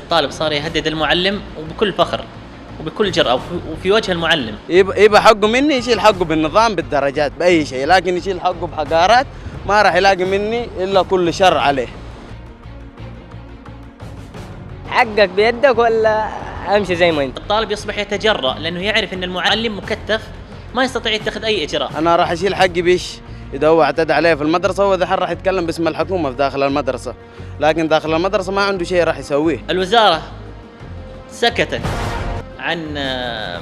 الطالب صار يهدد المعلم وبكل فخر وبكل جرأة وفي وجه المعلم. يبقى حقه مني يشيل حقه بالنظام بالدرجات بأي شيء، لكن يشيل حقه بحقارات ما راح يلاقي مني إلا كل شر عليه. حقك بيدك ولا امشي زي ما انت؟ الطالب يصبح يتجرأ لأنه يعرف أن المعلم مكتف ما يستطيع يتخذ أي إجراء. أنا راح أشيل حقي بيش إذا هو اعتدى عليه في المدرسة، وإذا راح يتكلم باسم الحكومة في داخل المدرسة، لكن داخل المدرسة ما عنده شيء راح يسويه. الوزارة سكتت عن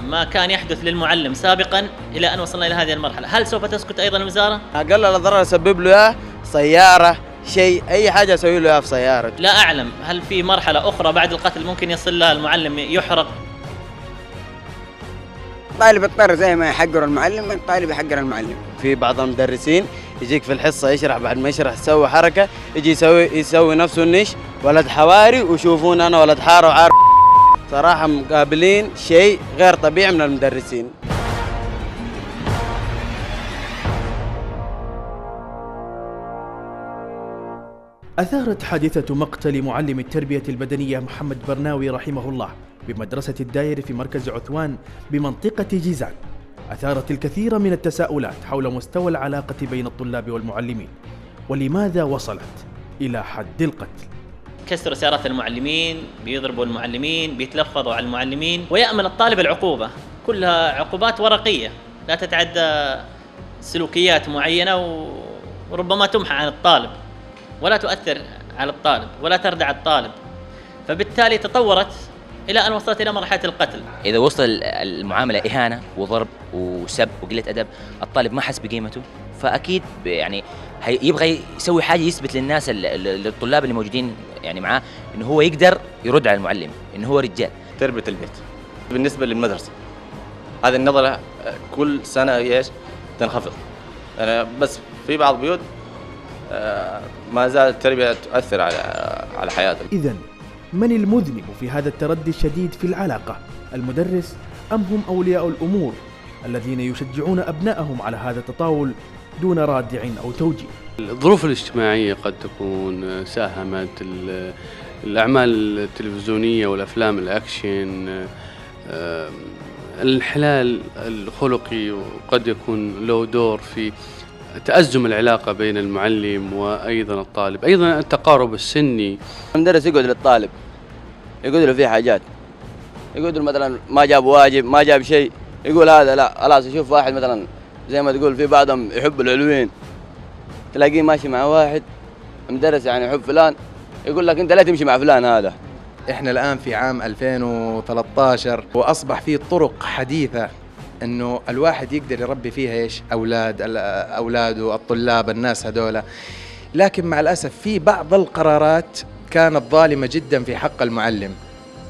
ما كان يحدث للمعلم سابقا إلى أن وصلنا إلى هذه المرحلة، هل سوف تسكت أيضا الوزارة؟ أقل الضرر يسبب له إياه سيارة، شيء أي حاجة أسوي له إياها في سيارة. لا أعلم هل في مرحلة أخرى بعد القتل ممكن يصل لها المعلم يحرق؟ طالب اضطر زي ما يحقر المعلم، الطالب يحقر المعلم. في بعض المدرسين يجيك في الحصة يشرح، بعد ما يشرح يسوي حركة يجي يسوي نفسه النش ولد حواري ويشوفون أنا ولد حار وعار. صراحة مقابلين شيء غير طبيعي من المدرسين. أثارت حادثة مقتل معلم التربية البدنية محمد برناوي رحمه الله بمدرسة الداير في مركز عثوان بمنطقة جيزان، أثارت الكثير من التساؤلات حول مستوى العلاقة بين الطلاب والمعلمين، ولماذا وصلت إلى حد القتل. كسروا سيارات المعلمين، بيضربوا المعلمين، بيتلفظوا على المعلمين، ويأمن الطالب العقوبة، كلها عقوبات ورقية لا تتعدى سلوكيات معينة وربما تمحى عن الطالب ولا تؤثر على الطالب ولا تردع الطالب، فبالتالي تطورت إلى أن وصلت إلى مرحلة القتل. إذا وصل المعاملة إهانة وضرب وسب وقلة أدب، الطالب ما حس بقيمته، فأكيد يعني يبغى يسوي حاجة يثبت للناس للطلاب اللي موجودين يعني معاه إنه هو يقدر يرد على المعلم، إنه هو رجال. تربية البيت بالنسبة للمدرسة هذه النظرة كل سنة ايش تنخفض، بس في بعض البيوت ما زالت التربية تؤثر على حياتهم. إذن من المذنب في هذا التردي الشديد في العلاقة، المدرس أم هم أولياء الأمور الذين يشجعون أبنائهم على هذا التطاول دون رادع أو توجيه؟ الظروف الاجتماعية قد تكون ساهمت، الأعمال التلفزيونية والأفلام الأكشن، الانحلال الخلقي وقد يكون له دور في تأزم العلاقة بين المعلم وأيضا الطالب، أيضا التقارب السني. المدرس يقعد للطالب يقول له في حاجات، يقول له مثلا ما جاب واجب ما جاب شيء، يقول هذا لا خلاص. يشوف واحد مثلا زي ما تقول في بعضهم يحب العلوين، تلاقيه ماشي مع واحد مدرس يعني يحب فلان، يقول لك انت لا تمشي مع فلان هذا. احنا الآن في عام 2013 وأصبح في طرق حديثة انه الواحد يقدر يربي فيها ايش اولاده الطلاب الناس هذولا، لكن مع الاسف في بعض القرارات كانت ظالمه جدا في حق المعلم.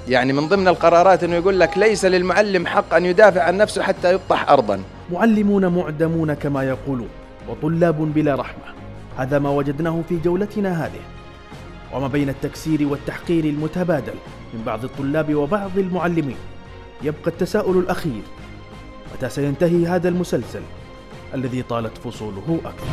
يعني من ضمن القرارات انه يقول لك ليس للمعلم حق ان يدافع عن نفسه حتى يطح ارضا. معلمون معدمون كما يقولون، وطلاب بلا رحمه، هذا ما وجدناه في جولتنا هذه. وما بين التكسير والتحقير المتبادل من بعض الطلاب وبعض المعلمين، يبقى التساؤل الأخير: متى سينتهي هذا المسلسل الذي طالت فصوله أكثر؟